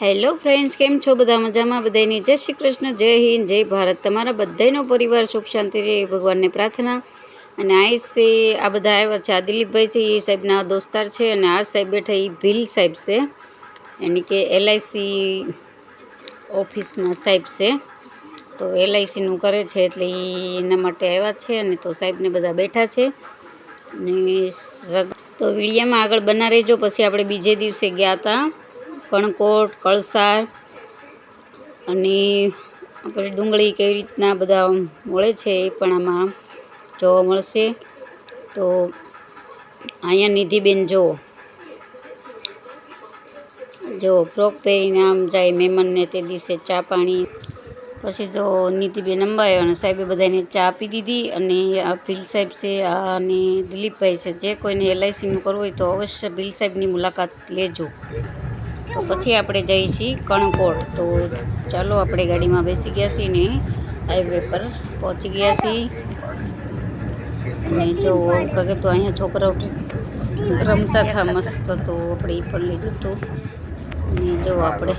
Hello friends, કેમ છો? બધા મજામાં? બધાની જય શ્રી કૃષ્ણ, જય હિન્દ, જય ભારત. તમારા બધાનો પરિવાર સુખ શાંતિ રહે એ ભગવાનને પ્રાર્થના. અને આ બધા આવ્યા છે. આ દિલીપભાઈ છે, એ સાહેબના દોસ્તાર છે. અને આ સાહેબ બેઠા એ ભીલ સાહેબ છે, એની કે LIC ઓફિસના સાહેબ છે. તો LICનું કરે છે એટલે એના માટે આવ્યા છે. અને તો સાહેબને બધા બેઠા છે. અને તો વિડીયામાં આગળ બના રહેજો. પછી આપણે બીજે દિવસે ગયા હતા કણકોટ, કળસાર, અને આપણે ડુંગળી કેવી રીતના બધા મળે છે એ પણ આમાં જોવા મળશે. તો અહીંયા નિધિબેન જો ફ્રોક પહેરીને આમ જાય મહેમાનને તે દિવસે ચા પાણી. પછી જો નિધિબેન અંબાયો અને સાહેબે બધાને ચા આપી દીધી. અને આ ભીલ સાહેબ છે, અને દિલીપભાઈ છે. જે કોઈને LICનું કરવું હોય તો અવશ્ય ભીલ સાહેબની મુલાકાત લેજો. તો પછી આપણે જઈએ છીએ કણકોટ. તો ચાલો, આપણે ગાડીમાં બેસી ગયા છીએ ને હાઈવે પર પહોંચી ગયા છીએ. અને જો કહે તો અહીંયા છોકરાઓ રમતા હતા મસ્ત, તો આપણે એ પણ લીધું હતું. અને જો આપણે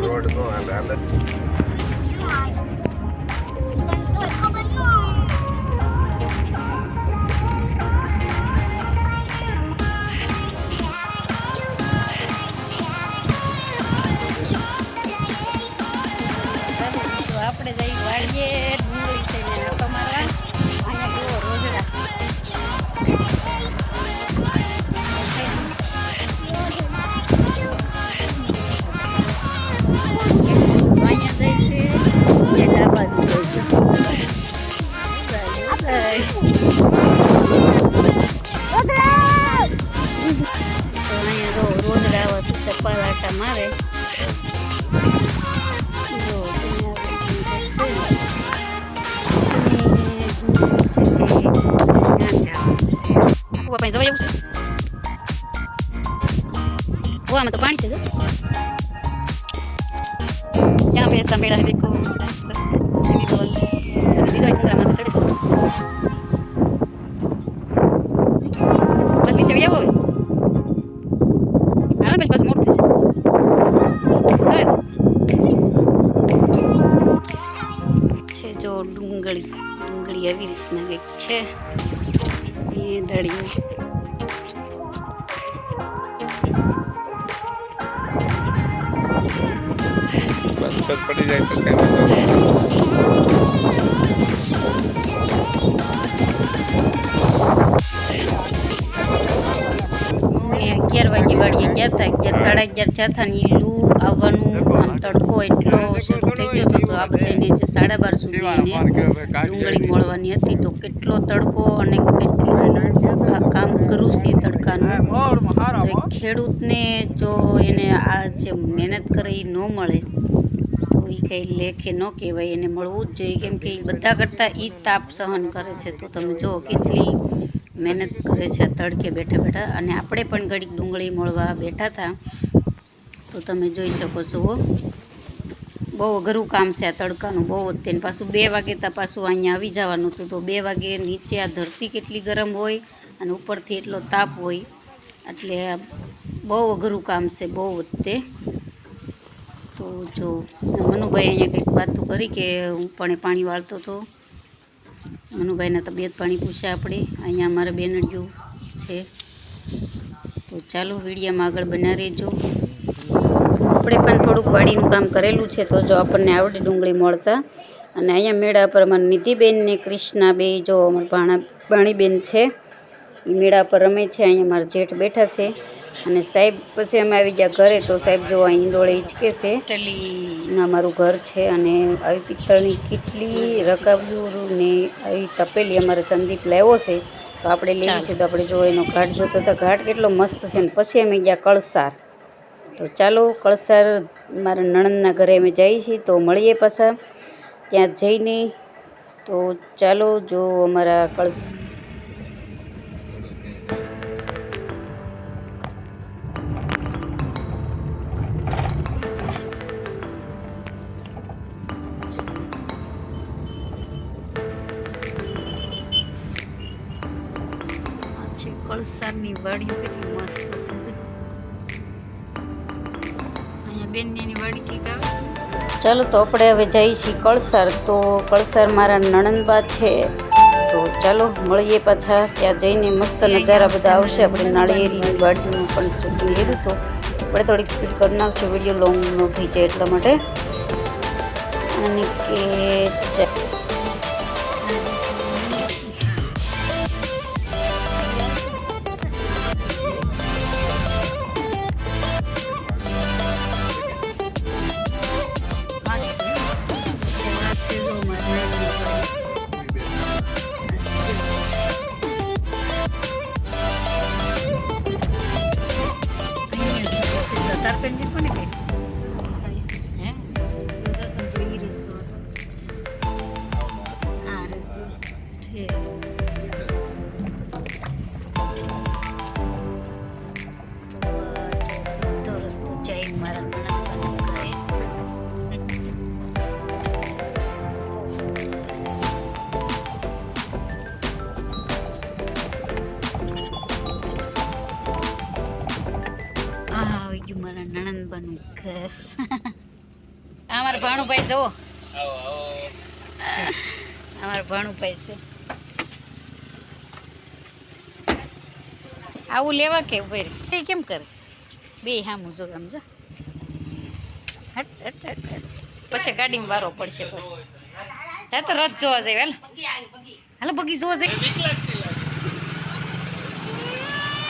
રોડ નો હાલે આપણે જઈ વાળીએ ડુંગળી થઈને આટો મારવા. અહીંયા જુઓ રોજડા. અહીંયા જઈશે એક આ બાજુ જઈશું. તો અહીંયા જો રોજડા આવા ચપ્પા આટા મારે. જવાય એવું છે. આમાં તો પાણી છે. यहाँ पे ऐसा मेला है, देखो बीजो डूंगरा में चढ़े बस नीचे भी आओ हां बस मोड़ છે. જો ડુંગળી આવી રીતના કંઈક છે. એ દળિયું પડી જાય તો કઈ 11 વાગે વાળીએ ગયા હતા. 11, 11:30 થયા હતા ને લૂ આવવાનું આમ તડકો એટલો શરૂ થઈ ગયો હતો. તો આ બધાને જે 12:30 સુધી એને ડુંગળી મળવાની હતી. તો કેટલો તડકો અને કેટલું આ કામ કરું છે તડકાનું. તો એક ખેડૂતને જો એને આ જે મહેનત કરે એ ન મળે તો એ કંઈ લેખે ન કહેવાય. એને મળવું જ જોઈએ, કેમ કે એ બધા કરતાં એ તાપ સહન કરે છે. તો તમે જુઓ કેટલી મહેનત કરે છે આ તડકે બેઠા બેઠા. અને આપણે પણ ઘડીક ડુંગળી મળવા બેઠા હતા. તો તમે જોઈ શકો છો બહુ અઘરું કામ છે આ તડકાનું, બહુ જ. તેને પાછું 2 વાગે તો પાછું અહીંયા આવી જવાનું હતું. તો 2 વાગે નીચે આ ધરતી કેટલી ગરમ હોય અને ઉપરથી એટલો તાપ હોય, એટલે બહુ અઘરું કામ છે, બહુ જ તે. તો જો મનુભાઈ અહીંયા કંઈક વાતું કરી કે હું પણ પાણી વાળતો હતો. મનુભાઈના તબિયત પાણી પૂછ્યા આપણે. અહીંયા અમારા બેનડિયું છે. તો ચાલો વિડીયોમાં આગળ બના રહેજો. આપણે પણ થોડુંક વાડીનું કામ કરેલું છે, તો જો આપણને આવડે ડુંગળી મળતા. અને અહીંયા મેળા પર અમારા નિધિબેન ને કૃષ્ણા બે જો અમારા ભાણીબેન છે, એ મેળા પર રમે છે. અહીંયા મારા જેઠ બેઠા છે. અને સાહેબ પછી અમે આવી ગયા ઘરે. તો સાહેબ જો અહીં ઈંડોળે હિંચકે છે. ટલીના મારું ઘર છે. અને આવી પિત્તળની કીટલી, રકાબ્યું ને આવી તપેલી અમારે ચંદીપ લાવ્યો છે. તો આપણે લેવી છે. તો આપણે જો એનો ઘાટ જોતા હતા. ઘાટ કેટલો મસ્ત છે. ને પછી અમે ગયા કળસાર. તો ચાલો કળસાર મારા નણંદના ઘરે અમે જઈએ છીએ. તો મળીએ પાછા ત્યાં જઈને. તો ચાલો જો અમારા કળસારની વાડી કેટલી મસ્ત છે. અહીંયા બેનની વાડી કઈક આવે છે. ચાલો તો આપણે હવે જઈએ છીએ કળસાર. તો કળસાર મારા નણંદબા છે, તો ચાલો મળીએ પાછા. ત્યાં જઈને મસ્ત નજારા બધા આવશે. આપણે નાળિયેરીની વાડીનું પણ શૂટિંગ લીધું, તો આપણે થોડીક સ્પીડ કરી નાખશું, વિડીયો લોંગ ન થઈ જાય એટલા માટે. અને કે તારપંજી કોને કહે? હે જોતા પણ જોઈ રસ્તો હતો. આ રસ્તો છે. સીધો રસ્તો જાય મારા નણંદબાના ઘરે. આવી ગયું મારા નણંદબાનું ઘર. અમારા ભાણુભાઈ જુઓ, અમારા ભાણુભાઈ છે. આવું લેવા કે ઉભેર એ કેમ કરે? બે હામું જો આમ જો. હટ હટ હટ હટ. પછી ગાડીમાં વારો પડશે. પછી જા તો રથ જોવા જાય. હાલો બગી જોવા જાય.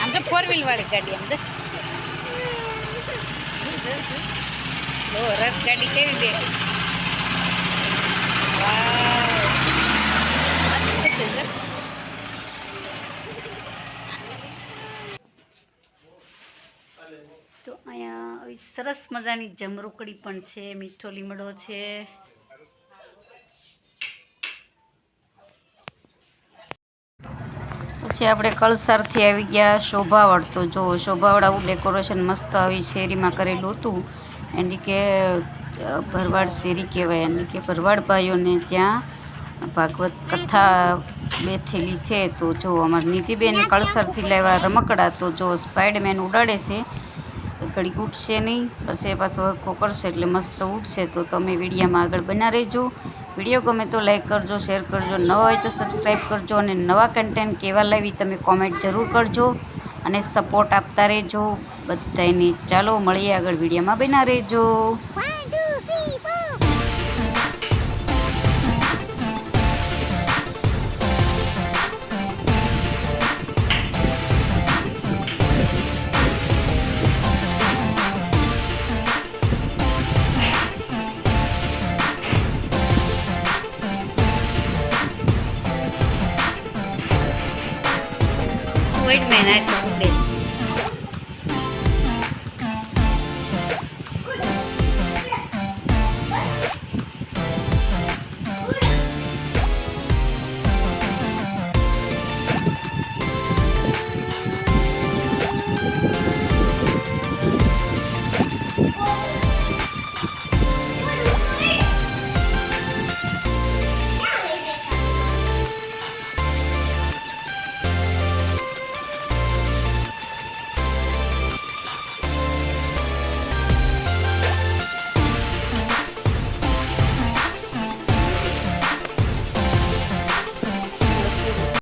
આમ તો 4 વ્હીલ વાળી ગાડી. આમ તો રથ ગાડી કેવી બે. તો અહીંયા આવી સરસ મજાની જમરૂકડી પણ છે, મીઠો લીમડો છે. પછી આપણે કળસારથી આવી ગયા શોભાવડ. તો જો શોભાવડ આવું ડેકોરેશન મસ્ત આવી શેરીમાં કરેલું હતું. એની કે ભરવાડ શેરી કહેવાય. એની કે ભરવાડ ભાઈઓને ત્યાં ભાગવત કથા બેઠેલી છે. તો જો અમારી નીતિબેન કળસારથી લાવ્યા રમકડા. તો જો સ્પાઈડરમેન ઉડાડે છે, ઘડીક ઉઠશે નહીં, પછી પાછો હરખો કરશે એટલે મસ્ત ઉઠશે. તો તમે વિડીયોમાં આગળ બના રહેજો. વિડીયો ગમે તો લાઈક કરજો, શેર કરજો, નવા હોય તો સબસ્ક્રાઈબ કરજો. અને નવા કન્ટેન્ટ કેવા લાવી તમે કોમેન્ટ જરૂર કરજો અને સપોર્ટ આપતા રહેજો બધાને. ચાલો મળીએ આગળ, વિડીયોમાં બના રહેજો. Wait a minute.